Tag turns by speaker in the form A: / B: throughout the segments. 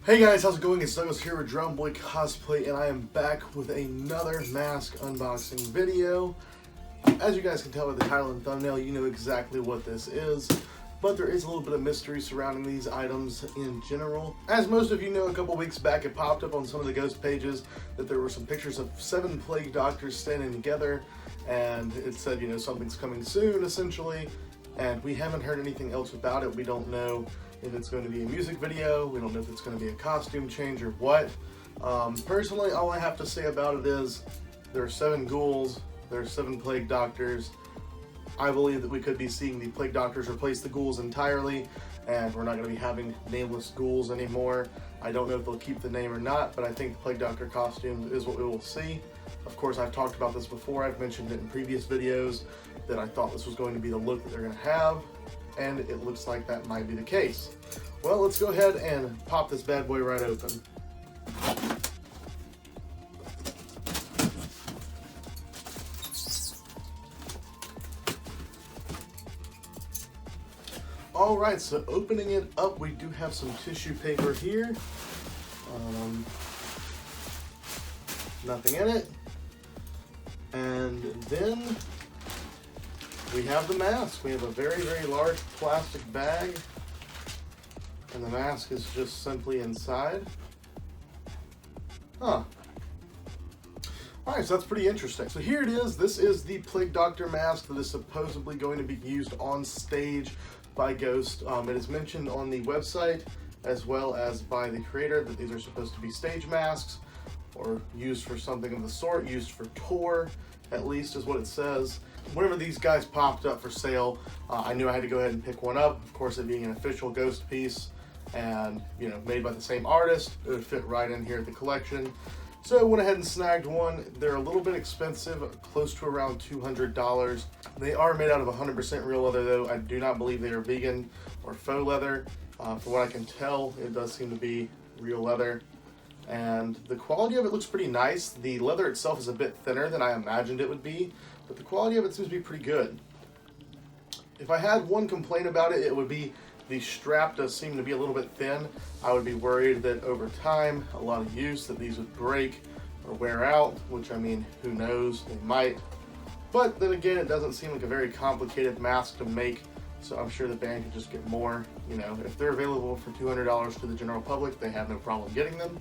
A: Hey guys, how's it going? It's Douglas here with Drum Boy Cosplay, and I am back with another mask unboxing video. As you guys can tell by the title and thumbnail, you know exactly what this is, but there is a little bit of mystery surrounding these items in general. As most of you know, a couple weeks back it popped up on some of the ghost pages that there were some pictures of 7 plague doctors standing together, and it said, you know, something's coming soon, essentially, and we haven't heard anything else about it. We don't know if it's going to be a music video, we don't know if it's going to be a costume change or what. Personally, all I have to say about it is there are 7 ghouls, there are 7 plague doctors. I believe that we could be seeing the plague doctors replace the ghouls entirely, and we're not going to be having nameless ghouls anymore. I don't know if they'll keep the name or not, but I think the plague doctor costume is what we will see. Of course, I've talked about this before. I've mentioned it in previous videos that I thought this was going to be the look that they're going to have, and it looks like that might be the case. Well, let's go ahead and pop this bad boy right open. Alright, so opening it up, we do have some tissue paper here. Nothing in it. And then we have the mask. We have a very, very large plastic bag, and the mask is just simply inside. Huh. Alright, so that's pretty interesting. So here it is. This is the Plague Doctor mask that is supposedly going to be used on stage by Ghost. It is mentioned on the website as well as by the creator that these are supposed to be stage masks or used for something of the sort, used for tour, at least is what it says. Whenever these guys popped up for sale, I knew I had to go ahead and pick one up. Of course, it being an official Ghost piece and, you know, made by the same artist, it would fit right in here at the collection. So I went ahead and snagged one. They're a little bit expensive, close to around $200. They are made out of 100% real leather though. I do not believe they are vegan or faux leather. From what I can tell, it does seem to be real leather. And the quality of it looks pretty nice. The leather itself is a bit thinner than I imagined it would be, but the quality of it seems to be pretty good. If I had one complaint about it, it would be the strap does seem to be a little bit thin. I would be worried that over time, a lot of use, that these would break or wear out, which, I mean, who knows, they might. But then again, it doesn't seem like a very complicated mask to make, so I'm sure the band could just get more. You know, if they're available for $200 to the general public, they have no problem getting them.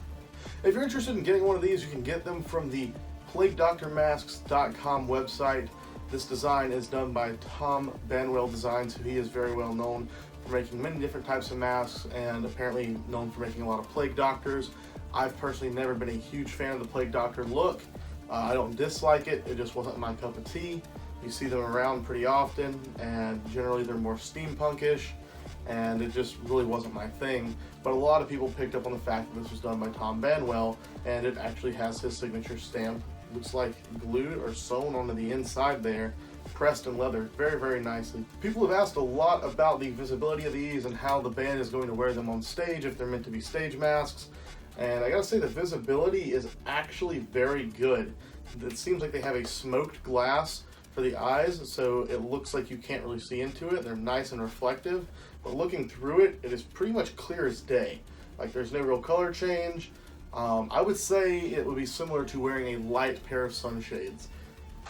A: If you're interested in getting one of these, you can get them from the PlagueDoctorMasks.com website. This design is done by Tom Banwell Designs, who he is very well known for making many different types of masks and apparently known for making a lot of plague doctors. I've personally never been a huge fan of the plague doctor look. I don't dislike it, it just wasn't my cup of tea. You see them around pretty often, and generally they're more steampunkish, and it just really wasn't my thing. But a lot of people picked up on the fact that this was done by Tom Banwell, and it actually has his signature stamp. Looks like glued or sewn onto the inside there, pressed in leather very, very nicely. People have asked a lot about the visibility of these and how the band is going to wear them on stage, if they're meant to be stage masks. And I gotta say, the visibility is actually very good. It seems like they have a smoked glass for the eyes, so it looks like you can't really see into it. They're nice and reflective, but looking through it, it is pretty much clear as day. Like, there's no real color change. I would say it would be similar to wearing a light pair of sunshades.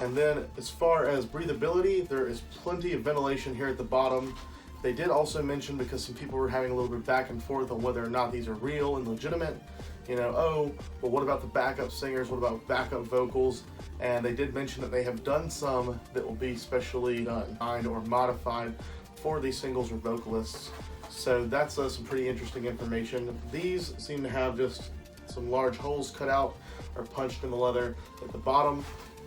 A: And then as far as breathability, there is plenty of ventilation here at the bottom. They did also mention, because some people were having a little bit back and forth on whether or not these are real and legitimate, you know, oh, well, what about the backup singers? What about backup vocals? And they did mention that they have done some that will be specially designed or modified for these singles or vocalists. So that's some pretty interesting information. These seem to have just some large holes cut out or punched in the leather at the bottom.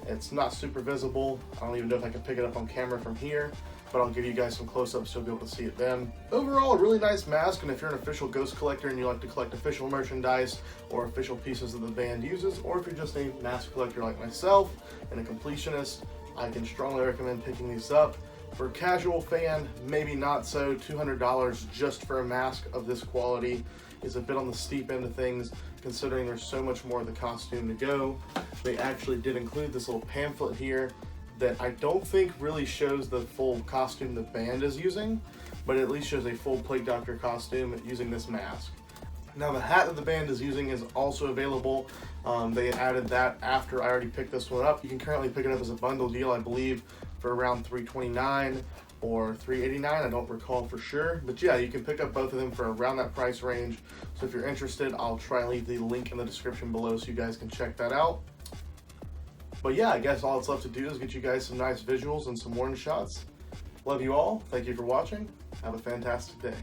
A: It's not super visible. I don't even know if I can pick it up on camera from here, but I'll give you guys some close-ups so you'll be able to see it then. Overall, a really nice mask, and if you're an official Ghost collector and you like to collect official merchandise or official pieces that the band uses, or if you're just a mask collector like myself and a completionist, I can strongly recommend picking these up. For a casual fan, maybe not so. $200 just for a mask of this quality is a bit on the steep end of things, considering there's so much more of the costume to go. They actually did include this little pamphlet here that I don't think really shows the full costume the band is using, but at least shows a full Plague Doctor costume using this mask. Now the hat that the band is using is also available. They added that after I already picked this one up. You can currently pick it up as a bundle deal, I believe, for around $329 or $389. I don't recall for sure. But yeah, you can pick up both of them for around that price range. So if you're interested, I'll try and leave the link in the description below so you guys can check that out. But yeah, I guess all that's left to do is get you guys some nice visuals and some warning shots. Love you all. Thank you for watching. Have a fantastic day.